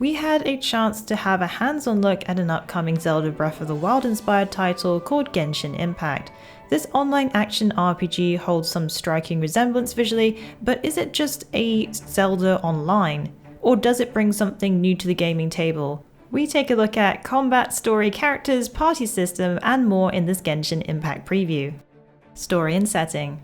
We had a chance to have a hands-on look at an upcoming Zelda Breath of the Wild inspired title called Genshin Impact. This online action RPG holds some striking resemblance visually, but is it just a Zelda online? Or does it bring something new to the gaming table? We take a look at combat, story, characters, party system, and more in this Genshin Impact preview. Story and setting.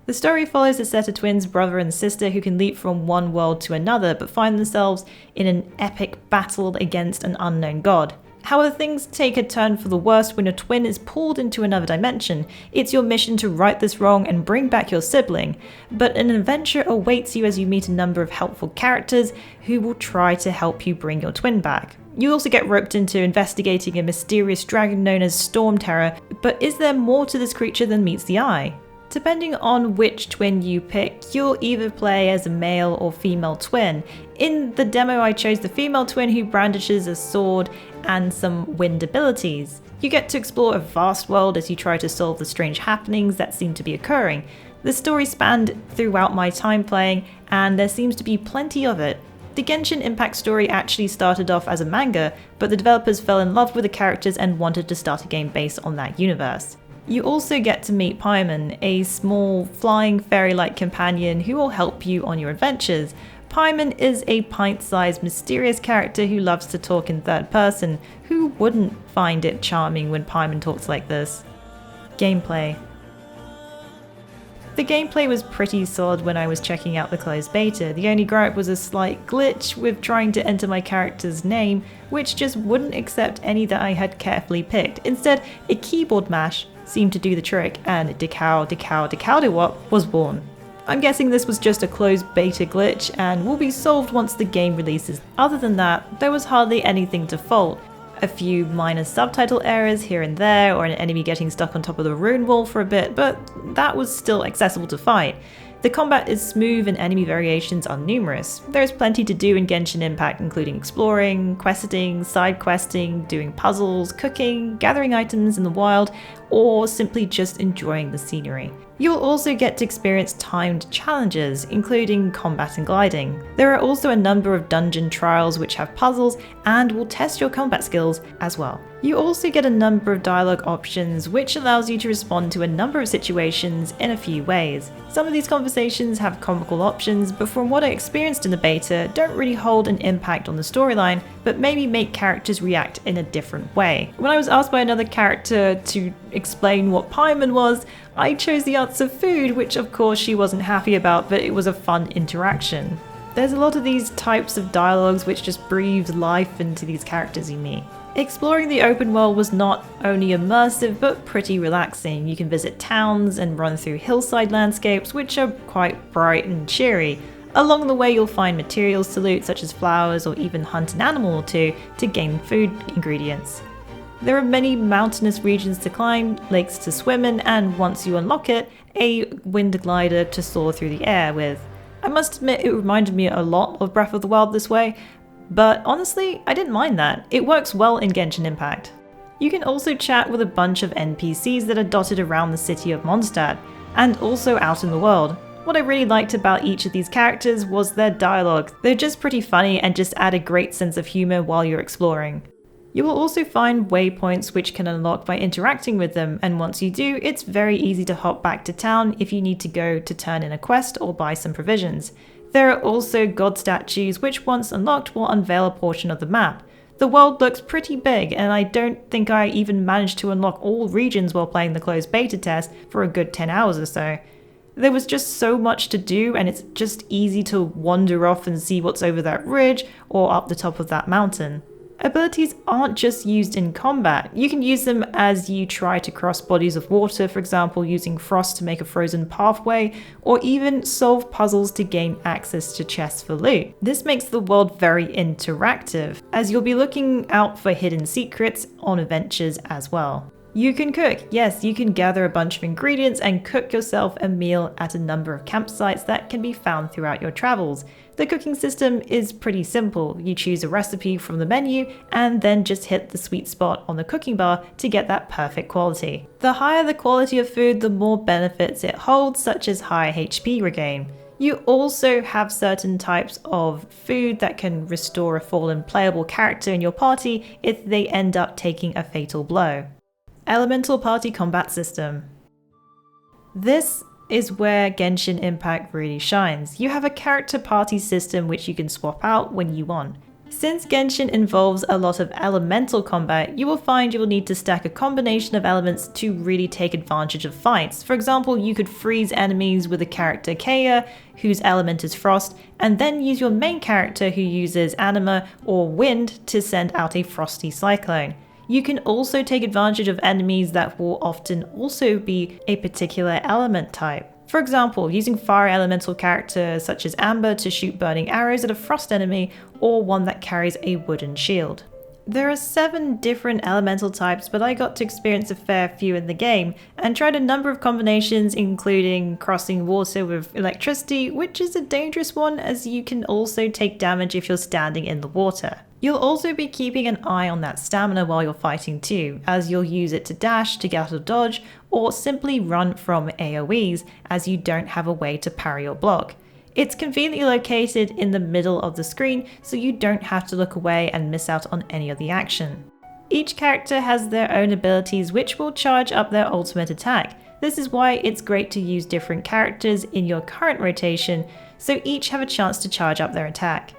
The story follows a set of twins, brother and sister, who can leap from one world to another but find themselves in an epic battle against an unknown god. However, things take a turn for the worse when your twin is pulled into another dimension. It's your mission to right this wrong and bring back your sibling, but an adventure awaits you as you meet a number of helpful characters who will try to help you bring your twin back. You also get roped into investigating a mysterious dragon known as Storm Terror, but is there more to this creature than meets the eye? Depending on which twin you pick, you'll either play as a male or female twin. In the demo I chose the female twin who brandishes a sword and some wind abilities. You get to explore a vast world as you try to solve the strange happenings that seem to be occurring. The story spanned throughout my time playing, and there seems to be plenty of it. The Genshin Impact story actually started off as a manga, but the developers fell in love with the characters and wanted to start a game based on that universe. You also get to meet Paimon, a small, flying fairy-like companion who will help you on your adventures. Paimon is a pint-sized, mysterious character who loves to talk in third person. Who wouldn't find it charming when Paimon talks like this? Gameplay. The gameplay was pretty solid when I was checking out the closed beta. The only gripe was a slight glitch with trying to enter my character's name, which just wouldn't accept any that I had carefully picked. Instead, a keyboard mash seemed to do the trick, and Dekao was born. I'm guessing this was just a closed beta glitch and will be solved once the game releases. Other than that, there was hardly anything to fault. A few minor subtitle errors here and there, or an enemy getting stuck on top of the rune wall for a bit, but that was still accessible to fight. The combat is smooth and enemy variations are numerous. There is plenty to do in Genshin Impact, including exploring, questing, side questing, doing puzzles, cooking, gathering items in the wild, or simply just enjoying the scenery. You'll also get to experience timed challenges, including combat and gliding. There are also a number of dungeon trials which have puzzles and will test your combat skills as well. You also get a number of dialogue options which allows you to respond to a number of situations in a few ways. Some of these conversations have comical options, but from what I experienced in the beta, don't really hold an impact on the storyline, but maybe make characters react in a different way. When I was asked by another character to explain what Paimon was, I chose the answer food, which of course she wasn't happy about, but it was a fun interaction. There's a lot of these types of dialogues which just breathe life into these characters you meet. Exploring the open world was not only immersive but pretty relaxing. You can visit towns and run through hillside landscapes which are quite bright and cheery. Along the way you'll find materials to loot such as flowers or even hunt an animal or two to gain food ingredients. There are many mountainous regions to climb, lakes to swim in, and once you unlock it, a wind glider to soar through the air with. I must admit it reminded me a lot of Breath of the Wild this way, but honestly, I didn't mind that. It works well in Genshin Impact. You can also chat with a bunch of NPCs that are dotted around the city of Mondstadt, and also out in the world. What I really liked about each of these characters was their dialogue. They're just pretty funny and just add a great sense of humour while you're exploring. You will also find waypoints which can unlock by interacting with them, and once you do, it's very easy to hop back to town if you need to go to turn in a quest or buy some provisions. There are also god statues which once unlocked will unveil a portion of the map. The world looks pretty big, and I don't think I even managed to unlock all regions while playing the closed beta test for a good 10 hours or so. There was just so much to do, and it's just easy to wander off and see what's over that ridge or up the top of that mountain. Abilities aren't just used in combat. You can use them as you try to cross bodies of water, for example using frost to make a frozen pathway, or even solve puzzles to gain access to chests for loot. This makes the world very interactive, as you'll be looking out for hidden secrets on adventures as well. You can cook. Yes, you can gather a bunch of ingredients and cook yourself a meal at a number of campsites that can be found throughout your travels. The cooking system is pretty simple. You choose a recipe from the menu and then just hit the sweet spot on the cooking bar to get that perfect quality. The higher the quality of food, the more benefits it holds, such as higher HP regain. You also have certain types of food that can restore a fallen playable character in your party if they end up taking a fatal blow. Elemental Party Combat System. This is where Genshin Impact really shines. You have a character party system which you can swap out when you want. Since Genshin involves a lot of elemental combat, you will find you will need to stack a combination of elements to really take advantage of fights. For example, you could freeze enemies with a character Kaya, whose element is frost, and then use your main character who uses anima or wind to send out a frosty cyclone. You can also take advantage of enemies that will often also be a particular element type. For example, using fire elemental characters such as Amber to shoot burning arrows at a frost enemy, or one that carries a wooden shield. There are 7 different elemental types, but I got to experience a fair few in the game, and tried a number of combinations including crossing water with electricity, which is a dangerous one as you can also take damage if you're standing in the water. You'll also be keeping an eye on that stamina while you're fighting too, as you'll use it to dash, to get out of dodge, or simply run from AoEs as you don't have a way to parry or block. It's conveniently located in the middle of the screen, so you don't have to look away and miss out on any of the action. Each character has their own abilities which will charge up their ultimate attack. This is why it's great to use different characters in your current rotation, so each have a chance to charge up their attack.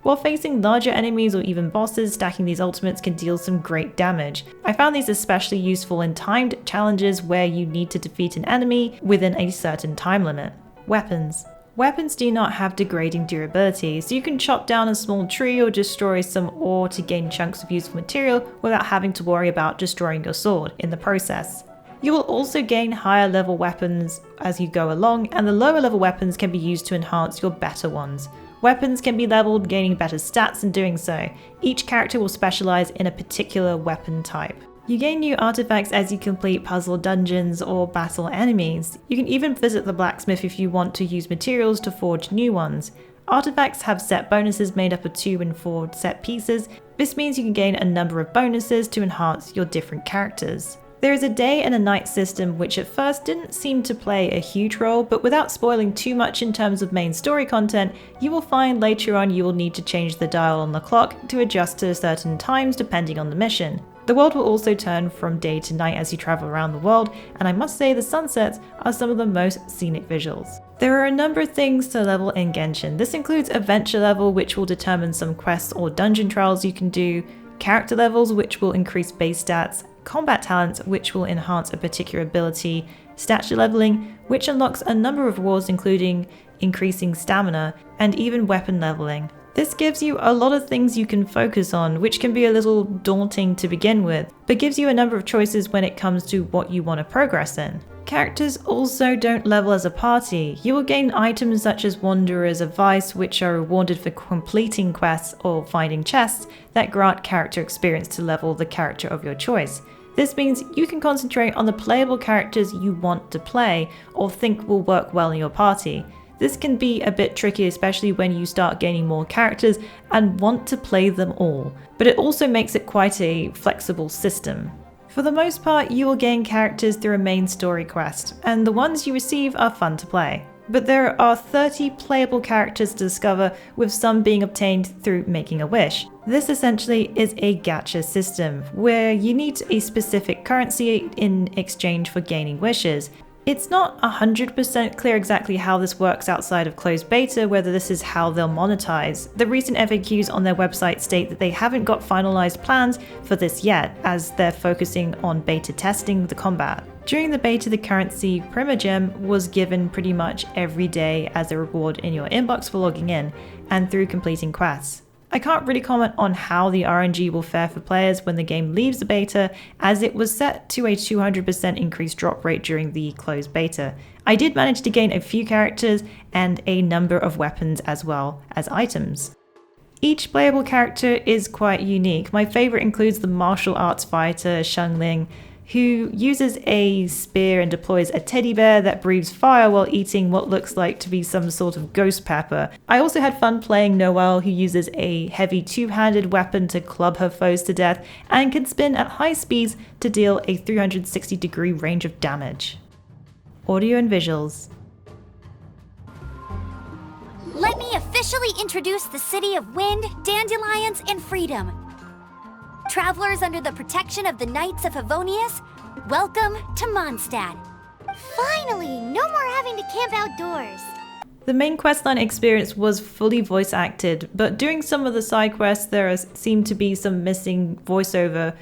While facing larger enemies or even bosses, stacking these ultimates can deal some great damage. I found these especially useful in timed challenges where you need to defeat an enemy within a certain time limit. Weapons. Weapons do not have degrading durability, so you can chop down a small tree or destroy some ore to gain chunks of useful material without having to worry about destroying your sword in the process. You will also gain higher level weapons as you go along, and the lower level weapons can be used to enhance your better ones. Weapons can be leveled, gaining better stats in doing so. Each character will specialize in a particular weapon type. You gain new artifacts as you complete puzzle dungeons or battle enemies. You can even visit the blacksmith if you want to use materials to forge new ones. Artifacts have set bonuses made up of 2 and 4 set pieces. This means you can gain a number of bonuses to enhance your different characters. There is a day and a night system which at first didn't seem to play a huge role, but without spoiling too much in terms of main story content, you will find later on you will need to change the dial on the clock to adjust to certain times depending on the mission. The world will also turn from day to night as you travel around the world, and I must say the sunsets are some of the most scenic visuals. There are a number of things to level in Genshin. This includes adventure level, which will determine some quests or dungeon trials you can do, character levels, which will increase base stats, combat talents, which will enhance a particular ability, stature leveling, which unlocks a number of rewards including increasing stamina, and even weapon leveling. This gives you a lot of things you can focus on, which can be a little daunting to begin with, but gives you a number of choices when it comes to what you want to progress in. Characters also don't level as a party. You will gain items such as Wanderer's Advice, which are rewarded for completing quests or finding chests that grant character experience to level the character of your choice. This means you can concentrate on the playable characters you want to play or think will work well in your party. This can be a bit tricky, especially when you start gaining more characters and want to play them all, but it also makes it quite a flexible system. For the most part, you will gain characters through a main story quest, and the ones you receive are fun to play. But there are 30 playable characters to discover, with some being obtained through making a wish. This essentially is a gacha system, where you need a specific currency in exchange for gaining wishes. It's not 100% clear exactly how this works outside of closed beta, whether this is how they'll monetize. The recent FAQs on their website state that they haven't got finalized plans for this yet, as they're focusing on beta testing the combat. During the beta, the currency Primogem was given pretty much every day as a reward in your inbox for logging in, and through completing quests. I can't really comment on how the RNG will fare for players when the game leaves the beta, as it was set to a 200% increased drop rate during the closed beta. I did manage to gain a few characters and a number of weapons as well as items. Each playable character is quite unique. My favourite includes the martial arts fighter Xiangling, who uses a spear and deploys a teddy bear that breathes fire while eating what looks like to be some sort of ghost pepper. I also had fun playing Noelle, who uses a heavy two-handed weapon to club her foes to death and can spin at high speeds to deal a 360-degree range of damage. Audio and visuals. Let me officially introduce the city of wind, dandelions, and freedom. Travelers under the protection of the Knights of Favonius, welcome to Mondstadt. Finally, no more having to camp outdoors. The main questline experience was fully voice acted, but during some of the side quests there seemed to be some missing voiceover,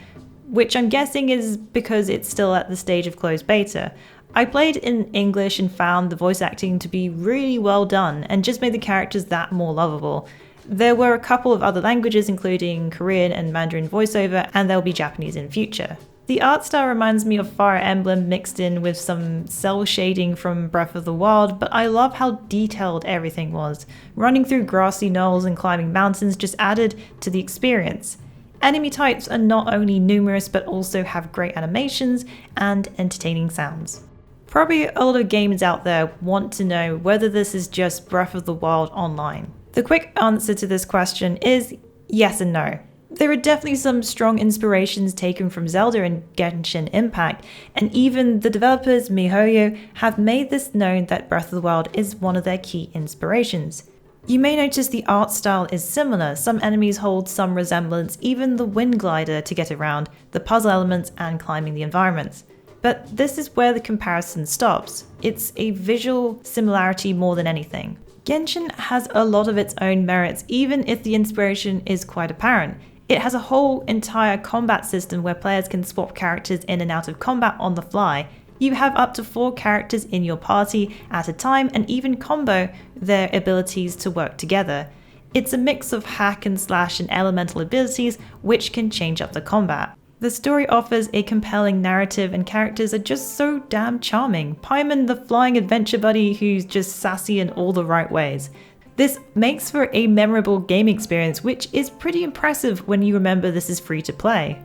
which I'm guessing is because it's still at the stage of closed beta. I played in English and found the voice acting to be really well done and just made the characters that more lovable. There were a couple of other languages including Korean and Mandarin voiceover, and there'll be Japanese in future. The art style reminds me of Fire Emblem mixed in with some cel shading from Breath of the Wild, but I love how detailed everything was. Running through grassy knolls and climbing mountains just added to the experience. Enemy types are not only numerous but also have great animations and entertaining sounds. Probably older gamers out there want to know whether this is just Breath of the Wild online. The quick answer to this question is yes and no. There are definitely some strong inspirations taken from Zelda and Genshin Impact, and even the developers miHoYo have made this known that Breath of the Wild is one of their key inspirations. You may notice the art style is similar, some enemies hold some resemblance, even the wind glider to get around, the puzzle elements and climbing the environments. But this is where the comparison stops. It's a visual similarity more than anything. Genshin has a lot of its own merits, even if the inspiration is quite apparent. It has a whole entire combat system where players can swap characters in and out of combat on the fly. You have up to 4 characters in your party at a time and even combo their abilities to work together. It's a mix of hack and slash and elemental abilities which can change up the combat. The story offers a compelling narrative and characters are just so damn charming. Paimon, the flying adventure buddy who's just sassy in all the right ways. This makes for a memorable game experience, which is pretty impressive when you remember this is free to play.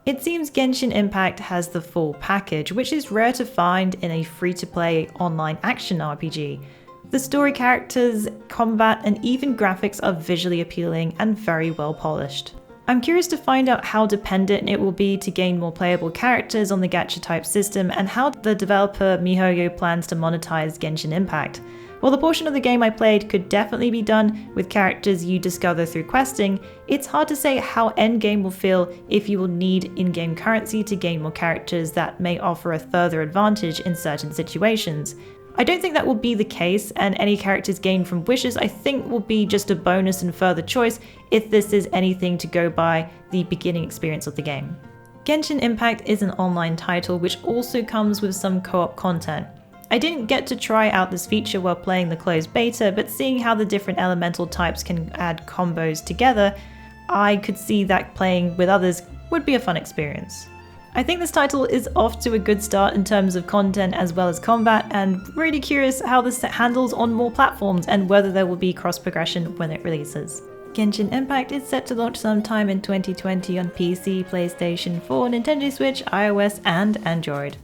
It seems Genshin Impact has the full package, which is rare to find in a free-to-play online action RPG. The story, characters, combat, and even graphics are visually appealing and very well polished. I'm curious to find out how dependent it will be to gain more playable characters on the gacha type system and how the developer miHoYo plans to monetize Genshin Impact. While the portion of the game I played could definitely be done with characters you discover through questing, it's hard to say how endgame will feel if you will need in-game currency to gain more characters that may offer a further advantage in certain situations. I don't think that will be the case, and any characters gained from wishes I think will be just a bonus and further choice if this is anything to go by the beginning experience of the game. Genshin Impact is an online title which also comes with some co-op content. I didn't get to try out this feature while playing the closed beta, but seeing how the different elemental types can add combos together, I could see that playing with others would be a fun experience. I think this title is off to a good start in terms of content as well as combat, and really curious how this handles on more platforms and whether there will be cross progression when it releases. Genshin Impact is set to launch sometime in 2020 on PC, PlayStation 4, Nintendo Switch, iOS and Android.